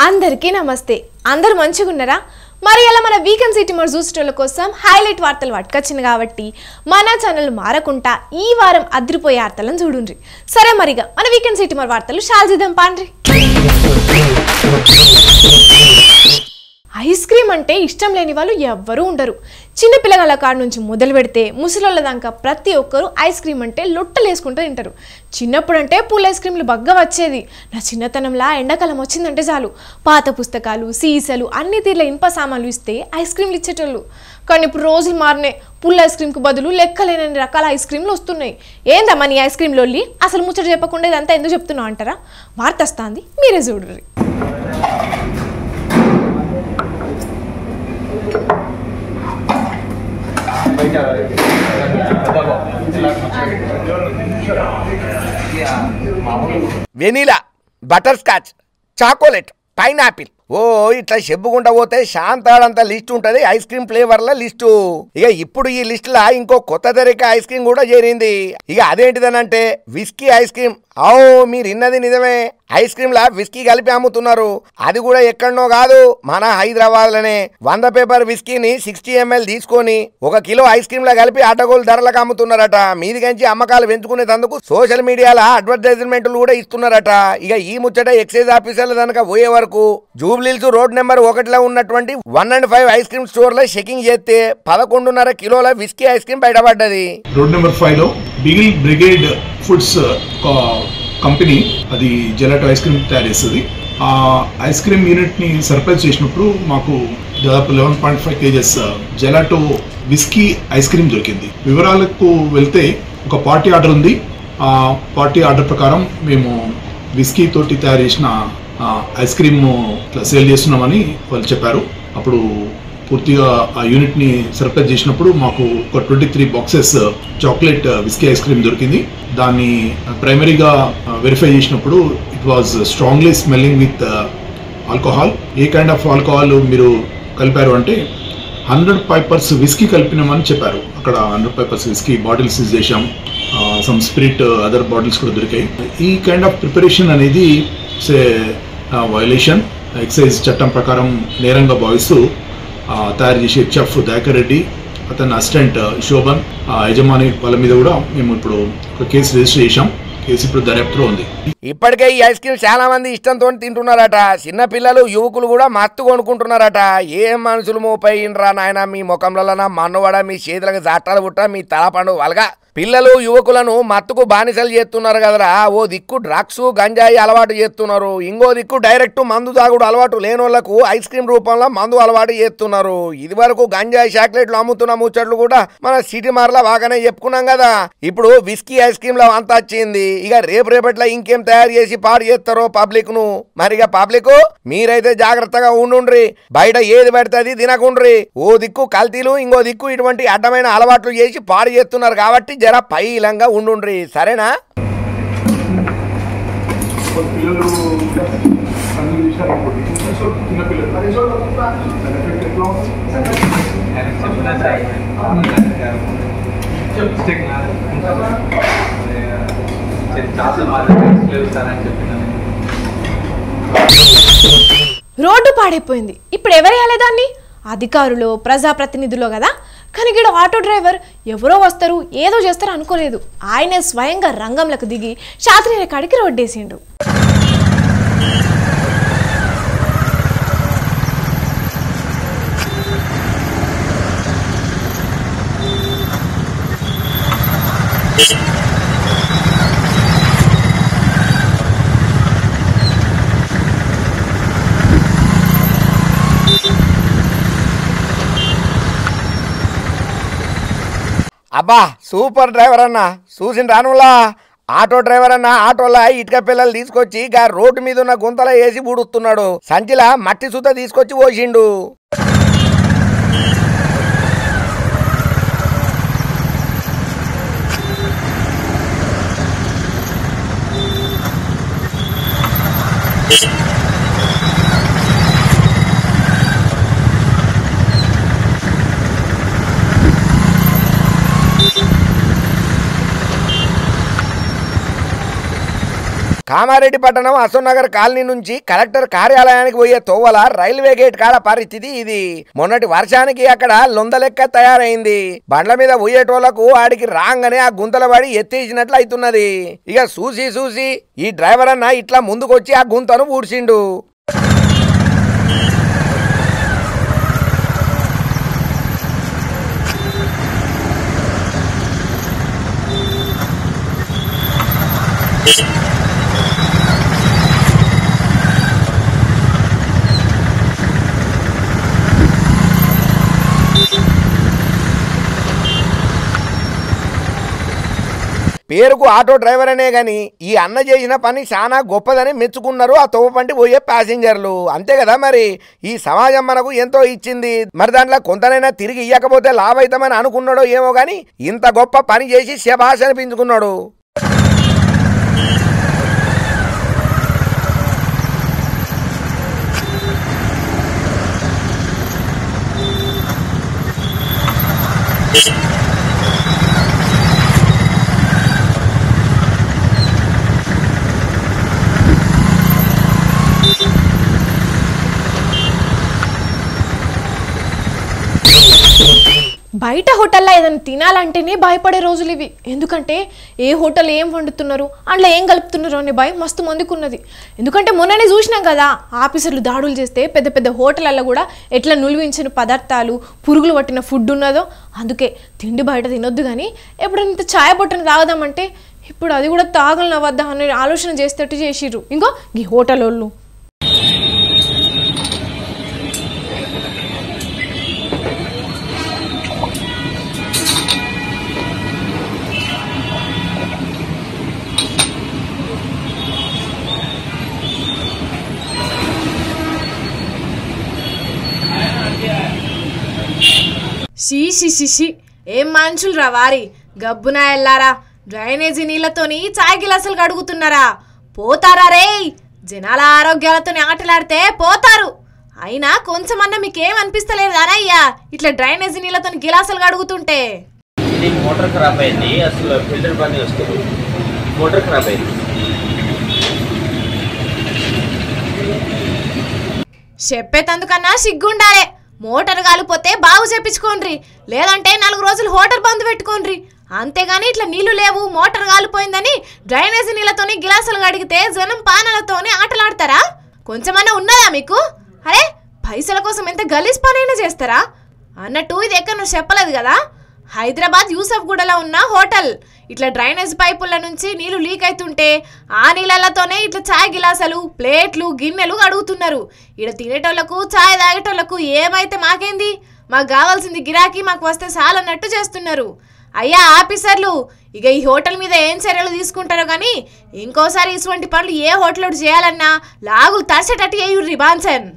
అందరికీ నమస్తే. అందరూ మంచిగున్నారా? మరి అలా మన వీకెండ్ సిటీ మరి చూసేటోళ్ళ కోసం హైలైట్ వార్తలు పట్టుకొచ్చింది కాబట్టి మన ఛానల్ మారకుండా ఈ వారం అదిరిపోయే వార్తలను చూడండి. సరే మరిగా మన వీకెండ్ సిటీ మరి వార్తలు షాల్జిద్దాం పాండ్రి. ఐస్ క్రీమ్ అంటే ఇష్టం లేని వాళ్ళు ఎవ్వరూ ఉండరు. చిన్న పిల్లల కాడ నుంచి మొదలు పెడితే ముసలోళ్ళ దాకా ప్రతి ఒక్కరు ఐస్ క్రీమ్ అంటే లొట్టలేసుకుంటూ తింటారు. చిన్నప్పుడు అంటే పూల్ ఐస్ క్రీమ్లు బగ్గా వచ్చేది. నా చిన్నతనంలా ఎండాకాలం వచ్చిందంటే చాలు పాత పుస్తకాలు, సీసాలు, అన్ని తీర్ల ఇనుప సామాన్లు ఇస్తే ఐస్ క్రీమ్లు ఇచ్చేటోళ్ళు. కానీ ఇప్పుడు రోజులు మారినాయి. పుల్ ఐస్ క్రీమ్కి బదులు లెక్కలేనన్ని రకాల ఐస్ క్రీమ్లు వస్తున్నాయి. ఏందమ్మా నీ ఐస్ క్రీమ్లో అసలు ముచ్చట చెప్పకుండా ఇదంతా ఎందుకు చెప్తున్నావు అంటారా? వార్త వస్తుంది, మీరే చూడరు. Vanilla, butter scotch, chocolate, pineapple, ఓ ఇట్లా చెప్పుకుంటా పోతే శాంతాడంత లిస్ట్ ఉంటది ఐస్ క్రీమ్ ఫ్లేవర్ల లిస్టు. ఇక ఇప్పుడు ఈ లిస్ట్ లా ఇంకో కొత్త తరగతి ఐస్ క్రీమ్ కూడా చేరింది. ఇక అదేంటిదనంటే విస్కీ ఐస్ క్రీమ్. మీరు ఇన్నది నిజమే, ఐస్ క్రీమ్ లా విస్కీ కలిపి అమ్ముతున్నారు. అది కూడా ఎక్కడనో కాదు, మన హైదరాబాద్ లోనే 100 పేపర్ విస్కీని 60 ml తీసుకొని 1 కిలో ఐస్ క్రీమ్ లా కలిపి అడ్డగోలు ధరలకు అమ్ముతున్నారట. మీదికంచి అమ్మకాలు పెంచుకునేందుకు సోషల్ మీడియాలో అడ్వర్టైజ్మెంట్లు కూడా ఇస్తున్నారట. ఇక ఈ ముచ్చట ఎక్సైజ్ ఆఫీసర్ల కనుక పోయే వరకు జూబ్లీహిల్స్ రోడ్ నెంబర్ 1లో ఉన్నటువంటి 1&5 ఐస్ క్రీమ్ స్టోర్ లో చెకింగ్ చేస్తే 11.5 కిలోల విస్కీ ఐస్ క్రీమ్ బయటపడ్డది. రోడ్ నెంబర్ 5లో బీగిల్ బ్రిగేడ్ ఫుడ్స్ కంపెనీ అది జెలాటో ఐస్ క్రీమ్ తయారు చేస్తుంది. ఆ ఐస్ క్రీమ్ యూనిట్ ని సర్ప్రైజ్ చేసినప్పుడు మాకు దాదాపు 11.5 kgs gelato whisky ice cream దొరికింది. వివరాలకు వెళ్తే ఒక పార్టీ ఆర్డర్ ఉంది. ఆ పార్టీ ఆర్డర్ ప్రకారం మేము విస్కీ తోటి తయారు చేసిన ఐస్ క్రీమ్ సేల్ చేస్తున్నామని వాళ్ళు చెప్పారు. అప్పుడు పూర్తిగా ఆ యూనిట్ ని సర్ప్రైజ్ చేసినప్పుడు మాకు ఒక 23 boxes chocolate whisky ice cream దొరికింది. దాన్ని ప్రైమరీగా వెరిఫై చేసినప్పుడు it was strongly smelling with alcohol. A kind of alcohol మీరు కలిపారు అంటే 100 పైపర్స్ విస్కీ కలిపినామని చెప్పారు. అక్కడ 100 పైపర్స్ విస్కీ బాటిల్స్ యూజ్ చేశాం. సమ్ స్పిరిట్ అదర్ బాటిల్స్ కూడా దొరికాయి. ఈ కైండ్ ఆఫ్ ప్రిపరేషన్ అనేది వయలేషన్, ఎక్సైజ్ చట్టం ప్రకారం నేరంగా భావిస్తూ తయారు చేసే చెఫ్ దయాకర్ రెడ్డి, అతని అసిస్టెంట్ శోభన్, యజమాని వాళ్ళ మీద కూడా మేము ఇప్పుడు ఒక కేసు రిజిస్టర్ చేశాం. కేసు ఇప్పుడు దర్యాప్తులో ఉంది. ఇప్పటికే ఈ ఐస్ క్రీమ్ చాలా మంది ఇష్టంతో తింటున్నారట. చిన్న పిల్లలు, యువకులు కూడా మస్తు కొనుక్కుంటున్నారట. ఏం మనుషులు మోపైనరా నాయన, మీ ముఖంలో మన్నువడ, మీ చేతులకు జాటాలు పుట్ట, మీ తలపండు వలగా పిల్లలు యువకులను మత్తుకు బానిసలు చేస్తున్నారు కదరా. ఓ దిక్కు డ్రగ్స్, గంజాయి అలవాటు చేస్తున్నారు, ఇంకో దిక్కు డైరెక్ట్ మందు తాగుడు అలవాటు లేనోళ్లకు ఐస్ క్రీమ్ రూపంలో మందు అలవాటు చేస్తున్నారు. ఇది వరకు గంజాయి చాక్లెట్లు అమ్ముతున్న ముచ్చట్లు కూడా మన సిటీ మార్లా బాగానే చెప్పుకున్నాం కదా. ఇప్పుడు విస్కీ ఐస్ క్రీమ్ లో అంత వచ్చింది. ఇక రేపట్లో ఇంకేం తయారు చేసి పాడు చేస్తారో పబ్లిక్ ను. మరిగా పబ్లిక్ మీరైతే జాగ్రత్తగా ఉండుండ్రి, బయట ఏది పడుతుంది తినకుండ్రి. ఓ దిక్కు కల్తీలు, ఇంకో దిక్కు ఇటువంటి అడ్డమైన అలవాట్లు చేసి పాడు చేస్తున్నారు కాబట్టి జర పైలంగా ఉండుండ్రి, సరేనా? రోడ్డు పాడైపోయింది. ఇప్పుడు ఎవరేయాలి దాన్ని? అధికారులు, ప్రజాప్రతినిధులు కదా. కానీ ఇక్కడ ఆటో డ్రైవర్ ఎవరో వస్తారు, ఏదో చేస్తారు అనుకోలేదు. ఆయనే స్వయంగా రంగంలోకి దిగి శాస్త్రీయ కాడికి రోడ్డేసిండు. అబ్బా సూపర్ డ్రైవర్ అన్న, చూసిన రానులా ఆటో డ్రైవర్ అన్న ఆటోలా ఇటుక పిల్లలు తీసుకొచ్చి గా రోడ్డు మీద ఉన్న గుంతలో వేసి బూడుస్తున్నాడు. సంచిలా మట్టి సుత తీసుకొచ్చి పోసిండు. కామారెడ్డి పట్టణం అశోక్నగర్ కాలనీ నుంచి కలెక్టర్ కార్యాలయానికి పోయే తోవల రైల్వే గేట్ కాడ పరిస్థితి ఇది. మొన్నటి వర్షానికి అక్కడ లొందలెక్క తయారైంది. బండ్ల మీద పోయేటోళ్లకు ఆడికి రాగానే ఆ గుంతల పడి ఎత్తేసినట్లు అవుతున్నది. ఇక చూసి ఈ డ్రైవర్ అన్న ఇట్లా ముందుకొచ్చి ఆ గుంతను ఊడ్చిండు. పేరుకు ఆటో డ్రైవర్ అనే గాని ఈ అన్న చేసిన పని చాలా గొప్పదని మెచ్చుకున్నారు ఆ తోవపంటి పోయే ప్యాసింజర్లు. అంతే కదా మరి, ఈ సమాజం మనకు ఎంతో ఇచ్చింది. మరి దాంట్లో కొంతనైనా తిరిగి ఇయ్యకపోతే లాభైతామని అనుకున్నాడో ఏమో గాని ఇంత గొప్ప పని చేసి శభాష్ అనిపించుకున్నాడు. బయట హోటల్లో ఏదైనా తినాలంటేనే భయపడే రోజులు ఇవి. ఎందుకంటే ఏ హోటల్ ఏం వండుతున్నారు, అందులో ఏం కలుపుతున్నారు అనే భయం మస్తు మందికి ఉన్నది. ఎందుకంటే మొన్ననే చూసినాం కదా, ఆఫీసర్లు దాడులు చేస్తే పెద్ద పెద్ద హోటళ్ళల్లో కూడా ఎట్లా నిల్వించిన పదార్థాలు, పురుగులు పట్టిన ఫుడ్ ఉన్నదో. అందుకే తిండి బయట తినొద్దు, కానీ ఎప్పుడైనా ఛాయ్ బొట్టను తాగదామంటే ఇప్పుడు అది కూడా తాగలన వద్దా అనే ఆలోచన చేసేటట్టు చేసిర్రు ఇంకో ఈ హోటల్ వాళ్ళు. షీ ఏం మనుషులు రా వారి, గబ్బున ఎల్లారా డ్రైనేజీ నీళ్లతోని చాయ్ గిలాసులు కడుగుతున్నారా? పోతారా రే, జనాల ఆరోగ్యాలతో ఆటలాడితే పోతారు. అయినా కొంచెమన్నా మీకేం అనిపిస్తలేదు అనయ్యా ఇట్లా డ్రైనేజీ నీళ్లతో గిలాసులు కడుగుతుంటే? మోటార్ ఖరాబ్ అయింది, అసలు ఫిల్టర్ పని వస్తుంది, మోటార్ ఖరాబ్ అయింది. చెప్పేతందుకన్నా సిగ్గుండాలే. మోటార్ కాలిపోతే బాగు చేపించుకోండ్రి, లేదంటే 4 రోజులు హోటల్ బంద్ పెట్టుకోండ్రి. అంతేగాని ఇట్లా నీళ్లు లేవు మోటార్ కాలిపోయిందని డ్రైనేజీ నీళ్ళతోని గిలాసులు కడిగితే జనం పానాలతోనే ఆటలాడతారా? కొంచెమన్నా ఉన్నదా మీకు? అరే పైసల కోసం ఎంత గలీజ్ పనైనా చేస్తారా అన్నట్టు ఇది ఎక్కడ నువ్వు చెప్పలేదు కదా. హైదరాబాద్ యూసఫ్గూడలో ఉన్న హోటల్ ఇట్లా డ్రైనేజ్ పైపుల నుంచి నీళ్లు లీక్ అవుతుంటే ఆ నీళ్ళతోనే ఇట్లా ఛాయ్ గిలాసులు, ప్లేట్లు, గిన్నెలు కడుగుతున్నారు. ఇక్కడ తినేటోళ్లకు ఛాయ్ తాగేటోళ్లకు ఏమైతే మాకేంది, మాకు కావాల్సింది గిరాకీ మాకు వస్తే చాలన్నట్టు చేస్తున్నారు. అయ్యా ఆఫీసర్లు, ఇక ఈ హోటల్ మీద ఏం చర్యలు తీసుకుంటారో కానీ ఇంకోసారి ఇటువంటి పనులు ఏ హోటల్ చేయాలన్నా లాగులు తడిసేటట్టు చేయుర్రి బాన్సన్.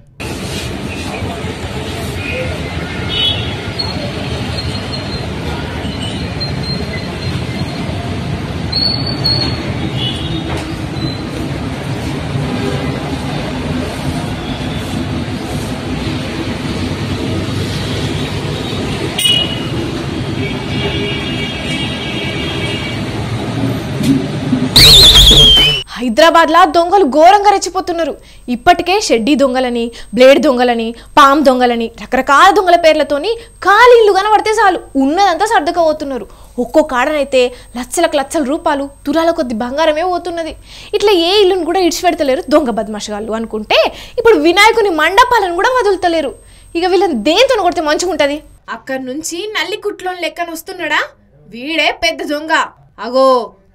హైదరాబాద్లో దొంగలు ఘోరంగా రెచ్చిపోతున్నారు. ఇప్పటికే షెడ్డీ దొంగలని, బ్లేడ్ దొంగలని, పామ్ దొంగలని రకరకాల దొంగల పేర్లతోని ఖాళీ ఇల్లు కనబడితే చాలు ఉన్నదంతా సర్దుకపోతున్నారు. ఒక్కో కాడనైతే లక్షల రూపాయలు, తులాల కొద్ది బంగారమే పోతున్నది. ఇట్లా ఏ ఇల్లును కూడా ఇడిచిపెడతలేరు దొంగ బద్మాషగాళ్ళు అనుకుంటే ఇప్పుడు వినాయకుని మండపాలను కూడా వదులుతలేరు. ఇక వీళ్ళని దేంతో కొడితే మంచిగా ఉంటుంది? అక్కడి నుంచి నల్లికుట్లోని లెక్కన వస్తున్నాడా వీడే పెద్ద దొంగ. అగో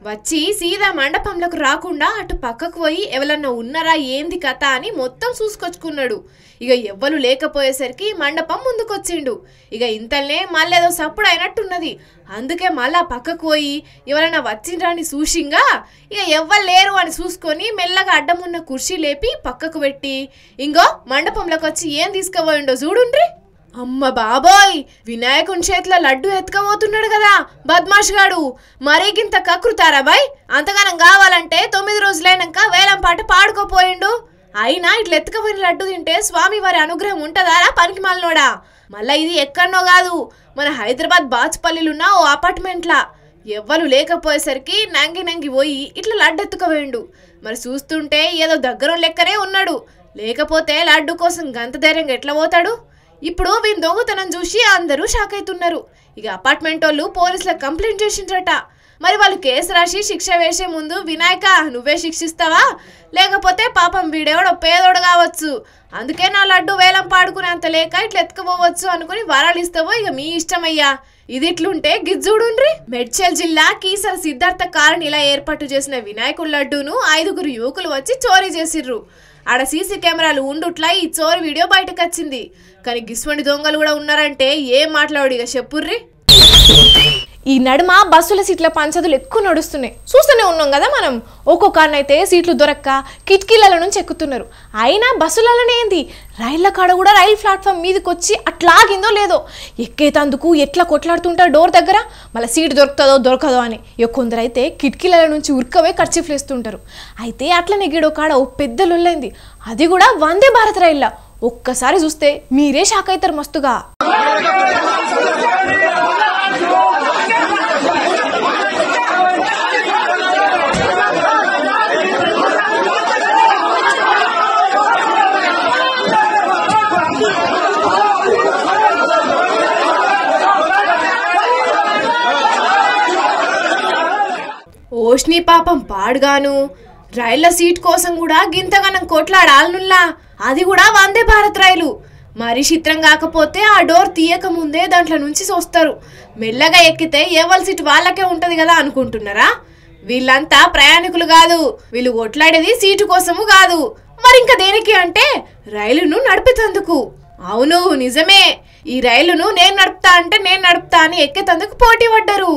వచ్చి సీదా మండపంలోకి రాకుండా అటు పక్కకు పోయి ఎవరన్నా ఉన్నారా ఏంది కథ అని మొత్తం చూసుకొచ్చుకున్నాడు. ఇక ఎవ్వరు లేకపోయేసరికి మండపం ముందుకొచ్చిండు. ఇక ఇంతల్నే మళ్ళేదో సప్పుడు అయినట్టున్నది. అందుకే మళ్ళా పక్కకు పోయి ఎవరైనా వచ్చిండ్రా అని చూసింగా ఇక ఎవ్వరు లేరు అని చూసుకొని మెల్లగా అడ్డం ఉన్న కుర్చీ లేపి పక్కకు పెట్టి ఇంకో మండపంలోకి వచ్చి ఏం తీసుకుపోయిండో చూడుండ్రి. అమ్మ బాబోయ్, వినాయకుని చేతిలో లడ్డు ఎత్తుకపోతున్నాడు కదా బద్మాష్ గాడు. మరీగింత కకృతారా బాయ్? అంతగానం కావాలంటే 9 రోజులైనాక వేలం పాట పాడుకోపోయిండు. అయినా ఇట్లా ఎత్తుకపోయిన లడ్డు తింటే స్వామి వారి అనుగ్రహం ఉంటదారా పనికి మాలినోడా? మళ్ళా ఇది ఎక్కడనో కాదు, మన హైదరాబాద్ బాచ్పల్లిలున్న ఓ అపార్ట్మెంట్లా. ఎవ్వరు లేకపోయేసరికి నంగి నంగి పోయి ఇట్లా లడ్డు ఎత్తుకపోయిండు. మరి చూస్తుంటే ఏదో దగ్గర లెక్కనే ఉన్నాడు, లేకపోతే లడ్డు కోసం గంత ధైర్యంగా ఎట్లా పోతాడు? ఇప్పుడు వీని దొంగతనం చూసి అందరూ షాక్ అవుతున్నారు. ఇక అపార్ట్మెంట్ వాళ్ళు పోలీసులకు కంప్లైంట్ చేసిండ్రట. మరి వాళ్ళు కేసు రాసి శిక్ష వేసే ముందు వినాయక నువ్వే శిక్షిస్తావా, లేకపోతే పాపం వీడేవాడో పేదోడు కావచ్చు, అందుకే నా లడ్డు వేలం పాడుకునేంత లేక ఇట్లా ఎత్తుకుపోవచ్చు అనుకుని వరాలు ఇస్తావో ఇక మీ ఇష్టమయ్యా. ఇది ఇట్లుంటే గిజ్జుడుండ్రి. మేడ్చల్ జిల్లా కీసర సిద్ధార్థ కాలనీలా ఏర్పాటు చేసిన వినాయకుడి లడ్డూను 5 యువకులు వచ్చి చోరీ చేసిర్రు. ఆడ సీసీ కెమెరాలు ఉండుట్లా ఈ చోరీ వీడియో బయటకు వచ్చింది. కానీ గిస్వండి దొంగలు కూడా ఉన్నారంటే ఏం మాట్లాడు ఇక చెప్పుర్రి. ఈ నడుమ బస్సుల సీట్ల పంచదులు ఎక్కువ నడుస్తున్నాయి, చూస్తూనే ఉన్నాం కదా మనం. ఒక్కొక్కరినైతే సీట్లు దొరక్క కిటికీల నుంచి ఎక్కుతున్నారు. అయినా బస్సులలోనే ఏంది, రైళ్ల కాడ కూడా రైలు ప్లాట్ఫామ్ మీదకి వచ్చి అట్లాగిందో లేదో ఎక్కేతందుకు ఎట్లా కొట్లాడుతుంటారు డోర్ దగ్గర, మళ్ళీ సీటు దొరుకుతుందో దొరకదో అని. కొందరు అయితే కిటికీల నుంచి ఉరకవే ఖర్చీఫ్లు వేస్తుంటారు. అయితే అట్లనే గిడో కాడ ఓ పెద్ద లొల్లైంది, అది కూడా వందే భారత్ రైళ్ళ. ఒక్కసారి చూస్తే మీరే షాక్ అవుతారు మస్తుగా. ఓష్ని పాపం పాడుగాను రైళ్ల సీట్ కోసం కూడా గింతగనం కొట్లాడాలనుల్లా, అది కూడా వందే భారత్ రైలు. మరి చిత్రం కాకపోతే ఆ డోర్ తీయక ముందే దాంట్లో నుంచి వస్తారు. మెల్లగా ఎక్కితే ఎవరి సీట్ వాళ్ళకే ఉంటది కదా అనుకుంటున్నారా? వీళ్ళంతా ప్రయాణికులు కాదు, వీళ్ళు కొట్లాడేది సీటు కోసము కాదు, మరి ఇంకా దేనికి అంటే రైలును నడిపేతందుకు. అవును నిజమే, ఈ రైలును నేను నడుపుతా అంటే నేను నడుపుతా అని ఎక్కేతందుకు పోటీ పడ్డారు.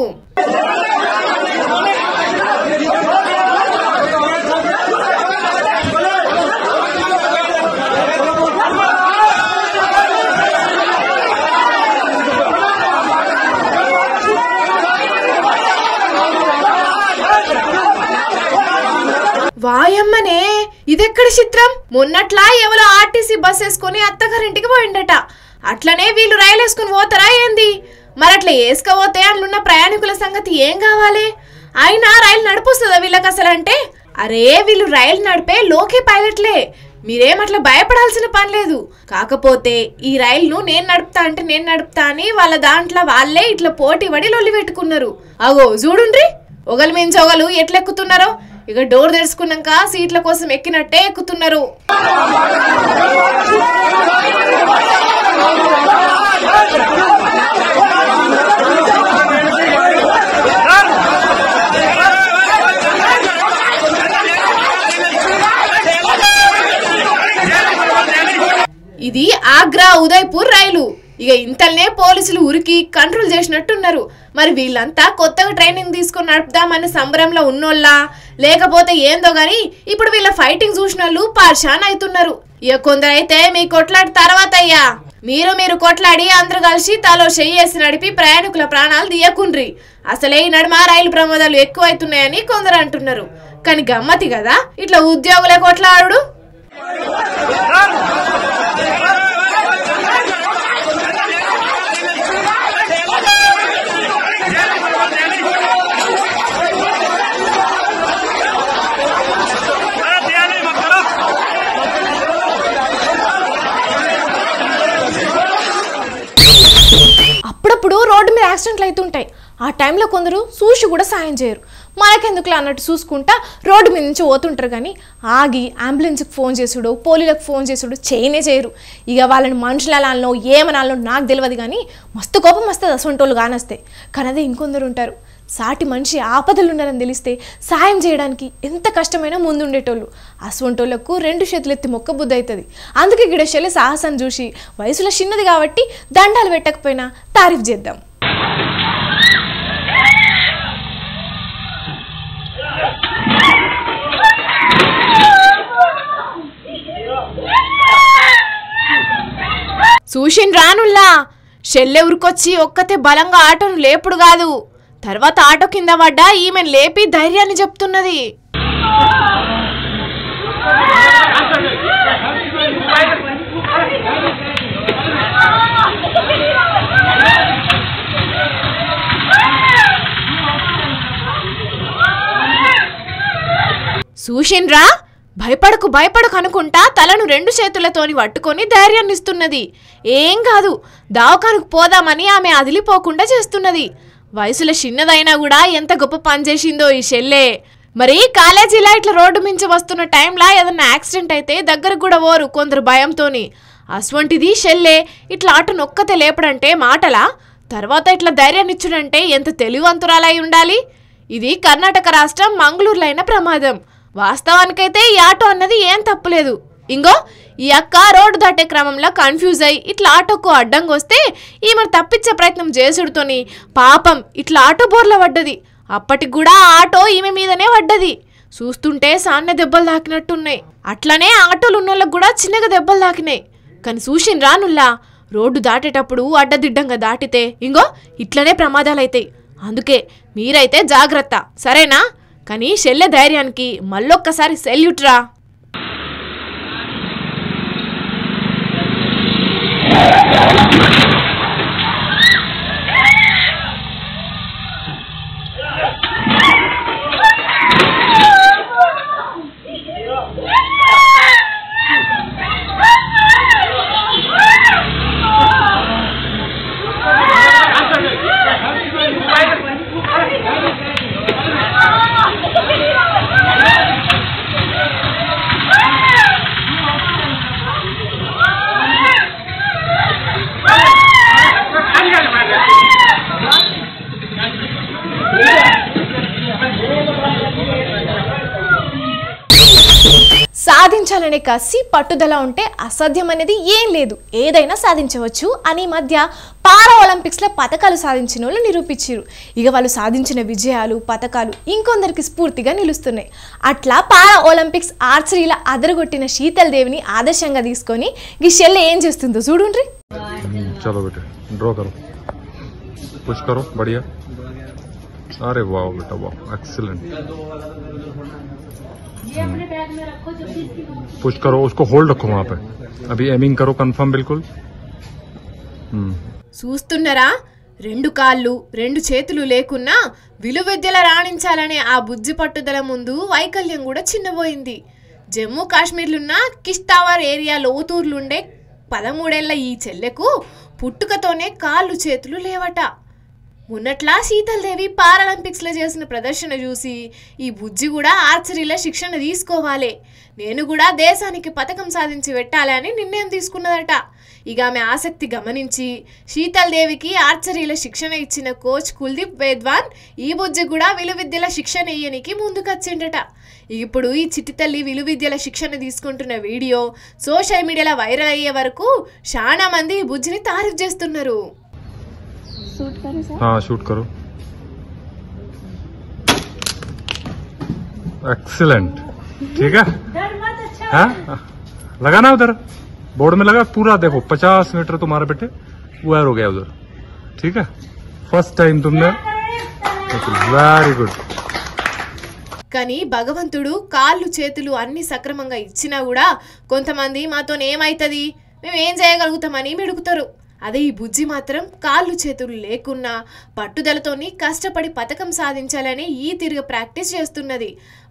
వాయమ్మనే, ఇదెక్కడ చిత్రం? మొన్నట్లా ఎవరో ఆర్టీసీ బస్ వేసుకుని అత్తగారింటికి పోయిండట, అట్లనే వీళ్ళు రైలు వేసుకుని పోతారా ఏంది? మరి అట్లా వేసుకపోతే అందులో ప్రయాణికుల సంగతి ఏం కావాలి? అయినా రైలు నడిపిస్తుందా వీళ్ళకి అసలు అంటే? అరే వీళ్ళు రైలు నడిపే లోకే పైలట్లే, మీరేమట్లా భయపడాల్సిన పని లేదు. కాకపోతే ఈ రైలును నేను నడుపుతా అంటే నేను నడుపుతా అని వాళ్ళ దాంట్లో వాళ్ళే ఇట్లా పోటీ పడి లొల్లి పెట్టుకున్నారు. అగో చూడుండ్రి, ఒకరి మించి ఒకరు ఎట్లా ఎక్కుతున్నారో. ఇక డోర్ తెరుచుకున్నాక సీట్ల కోసం ఎక్కినట్టే ఎక్కుతున్నారు. ఇది ఆగ్రా ఉదయ్పూర్ రైలు. ఇక ఇంతల్నే పోలీసులు ఉరికి కంట్రోల్ చేసినట్టున్నారు. మరి వీళ్ళంతా కొత్తగా ట్రైనింగ్ తీసుకొని నడుపుదామని సంబరంలో ఉన్నోళ్ళా లేకపోతే ఏందో గాని ఇప్పుడు వీళ్ళ ఫైటింగ్ చూసిన వాళ్ళు పార్షాన్ అవుతున్నారు. ఇక కొందరైతే మీ కొట్లాడి తర్వాత అయ్యా మీరు కొట్లాడి అందరూ కలిసి తలో చెయ్యేసి నడిపి ప్రయాణికుల ప్రాణాలు తీయకుండ్రి, అసలే ఈ నడుమ రైలు ప్రమాదాలు ఎక్కువ అవుతున్నాయని కొందరు అంటున్నారు. కానీ గమ్మతి కదా ఇట్లా ఉద్యోగులే కొట్లాడు. అప్పుడప్పుడు రోడ్డు మీద యాక్సిడెంట్లు అవుతుంటాయి. ఆ టైంలో కొందరు చూసి కూడా సాయం చేయరు, మనకెందుకులా అన్నట్టు చూసుకుంటా రోడ్డు మీద నుంచి పోతుంటారు. కానీ ఆగి అంబులెన్స్కి ఫోన్ చేసుడు పోలీసులకు ఫోన్ చేసుడు చేయరు. ఇక వాళ్ళని మనుషులనాలనో ఏమనాలనో నాకు తెలియదు, కానీ మస్తు కోపం వస్తుంది అసొంటోళ్ళు కానొస్తాయి. కానీ అదే ఇంకొందరు ఉంటారు, సాటి మనిషి ఆపదలు ఉన్నారని తెలిస్తే సాయం చేయడానికి ఎంత కష్టమైనా ముందుండేటోళ్ళు. అసొంటోళ్లకు 2 చేతులు ఎత్తి మొక్క బుద్ధి అవుతుంది. అందుకే గిడశల్లి సాహసం చూసి వయసులో చిన్నది కాబట్టి దండాలు పెట్టకపోయినా తారీఫ్ చేద్దాం. చూసిన రానుల్లా షెల్లె ఉరికొచ్చి ఒక్కతే బలంగా ఆటోను లేపుడు కాదు, తర్వాత ఆటో కింద పడ్డా ఈమెను లేపి ధైర్యాన్ని చెప్తున్నది. చూసిండ్రా, భయపడకు భయపడకు అనుకుంటా తలను 2 చేతులతోని పట్టుకొని ధైర్యాన్ని ఇస్తున్నది. ఏం కాదు, దవాఖానకు పోదామని ఆమె అదిలిపోకుండా చేస్తున్నది. వయసులో చిన్నదైనా కూడా ఎంత గొప్ప పని చేసిందో ఈ చెల్లె. మరి కాలేజీలో ఇట్లా రోడ్డు మించి వస్తున్న టైంలో ఏదన్నా యాక్సిడెంట్ అయితే దగ్గరకు కూడా పోరు కొందరు భయంతోని. అటువంటిది చెల్లె ఇట్లా ఆటో నొక్కతే లేపడంటే మాటలా, తర్వాత ఇట్లా ధైర్యాన్ని ఇచ్చుడంటే ఎంత తెలివంతురాలై ఉండాలి. ఇది కర్ణాటక రాష్ట్రం మంగళూరులో అయిన ప్రమాదం. వాస్తవానికైతే ఈ ఆటో అన్నది ఏం తప్పులేదు. ఇంగో ఈ అక్క రోడ్డు దాటే క్రమంలో కన్ఫ్యూజ్ అయ్యి ఇట్లా ఆటోకు అడ్డంగా వస్తే ఈమెను తప్పించే ప్రయత్నం చేసుడుతోని పాపం ఇట్లా ఆటో బోర్ల పడ్డది. అప్పటికి కూడా ఆ ఆటో ఈమె మీదనే పడ్డది. చూస్తుంటే సాన్నే దెబ్బలు తాకినట్టున్నాయి. అట్లనే ఆటోలు ఉన్నోళ్ళకు కూడా చిన్నగా దెబ్బలు తాకినాయి. కానీ చూసిన రానుల్లా రోడ్డు దాటేటప్పుడు అడ్డదిడ్డంగా దాటితే ఇంగో ఇట్లనే ప్రమాదాలు అవుతాయి. అందుకే మీరైతే జాగ్రత్త, సరేనా? కానీ చెల్లె ధైర్యానికి మళ్ళొక్కసారి సెల్యూట్ రా. సాధించాలనే కసి పట్టుదల ఉంటే అసాధ్యం అనేది ఏం లేదు, ఏదైనా సాధించవచ్చు అని మధ్య పారా ఒలింపిక్స్లో పథకాలు సాధించిన వాళ్ళు నిరూపించారు. ఇక వాళ్ళు సాధించిన విజయాలు పథకాలు ఇంకొందరికి స్ఫూర్తిగా నిలుస్తున్నాయి. అట్లా పారా ఒలింపిక్స్ ఆర్చరీలో అదరగొట్టిన శీతల్ దేవిని ఆదర్శంగా తీసుకొని ఈ చెల్లె ఏం చేస్తుందో చూడుండ్రి. चलो बेटे ड्रॉ करो, पुश करो, बढ़िया. अरे वाह बेटा वाह, एक्सीलेंट. पुश करो, उसको होल्ड रखो वहां पे. अभी एमिंग करो कंफर्म बिल्कुल. చూస్తున్నారా, 2 కాళ్ళు 2 చేతులు లేకున్నా విలువిద్యల రాణించాలనే ఆ బుజ్జి పట్టుదల ముందు వైకల్యం కూడా చిన్నబోయింది. జమ్మూ కాశ్మీర్లున్న కిష్తావర్ ఏరియా లోతూర్లుండే 13 ఏళ్ల ఈ చెల్లెకు పుట్టుకతోనే కాళ్ళు చేతులు లేవట. మొన్నట్లా శీతల్ దేవి పారాలింపిక్స్లో చేసిన ప్రదర్శన చూసి ఈ బుజ్జి కూడా ఆర్చరీలో శిక్షణ తీసుకోవాలి, నేను కూడా దేశానికి పథకం సాధించి పెట్టాలి అని నిర్ణయం తీసుకున్నదట. ఇక ఆమె ఆసక్తి గమనించి శీతల్ దేవికి ఆర్చరీలో శిక్షణ ఇచ్చిన కోచ్ కుల్దీప్ వేద్వాన్ ఈ బుజ్జి కూడా విలువిద్యల శిక్షణ ఇయ్యనికి ముందుకొచ్చిండట. ఇప్పుడు ఈ చిట్టి తల్లి విలువిద్యల శిక్షణ తీసుకుంటున్న వీడియో సోషల్ మీడియాలో వైరల్ అయ్యే వరకు చాలా మంది ఈ బుజ్జిని తారీఫ్ చేస్తున్నారు. हाँ शूट करो, एक्सीलेंट. ठीक है, हाँ लगाना उधर बोर्ड में लगा पूरा. देखो 50 मीटर तुम्हारे बेटे वायर हो गया उधर. ठीक है, फर्स्ट टाइम तुमने, वेरी गुड. కానీ భగవంతుడు కాళ్ళు చేతులు అన్ని సక్రమంగా ఇచ్చినా కూడా కొంతమంది మాతో ఏమైతుంది మేము ఏం చేయగలుగుతామని మిడుకుతారు. అదే ఈ బుజ్జి మాత్రం కాళ్ళు చేతులు లేకున్నా పట్టుదలతోని కష్టపడి పథకం సాధించాలని ఈ తిరిగి ప్రాక్టీస్ చేస్తున్నది.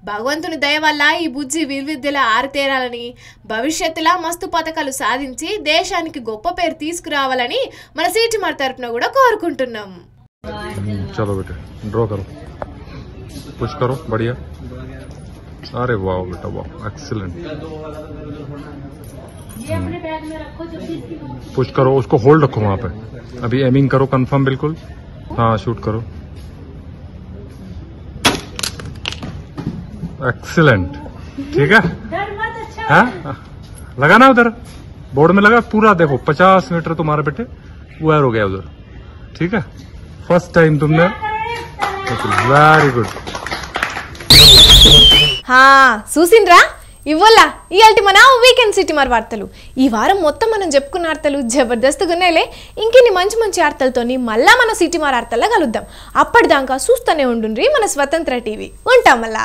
భగవంతుని దయ వల్ల ఈ బుజ్జి విలువిద్యల ఆరితేరాలని భవిష్యత్తులో మస్తు పథకాలు సాధించి దేశానికి గొప్ప పేరు తీసుకురావాలని మన సిటిమార్ తరపున కూడా కోరుకుంటున్నాం. चलो बेटे ड्रॉ करो, पुश करो, बढ़िया. अरे वाह बेटा वाह, एक्सीलेंट. पुश करो, उसको होल्ड रखो वहां पे. अभी एमिंग करो कंफर्म बिल्कुल. हाँ शूट करो, एक्सीलेंट. ठीक है, हाँ लगाना उधर बोर्ड में लगा पूरा. देखो 50 मीटर तुम्हारे बेटे वायर हो गया उधर. ठीक है, फर्स्ट टाइम तुमने, वेरी गुड. చూసిండ్రా, ఇవ్వాల ఇయాల్టి మన వీకెండ్ సిటిమార్ వార్తలు. ఈ వారం మొత్తం మనం చెప్పుకున్న వార్తలు జబర్దస్త్గా ఉన్నాయిలే. ఇంకెన్ని మంచి మంచి వార్తలతోని మళ్ళా మన సిటిమార్ వార్తల్లో కలుద్దాం. అప్పటిదాకా చూస్తూనే ఉండుండ్రి మన స్వతంత్ర టీవీ. ఉంటాం మళ్ళా.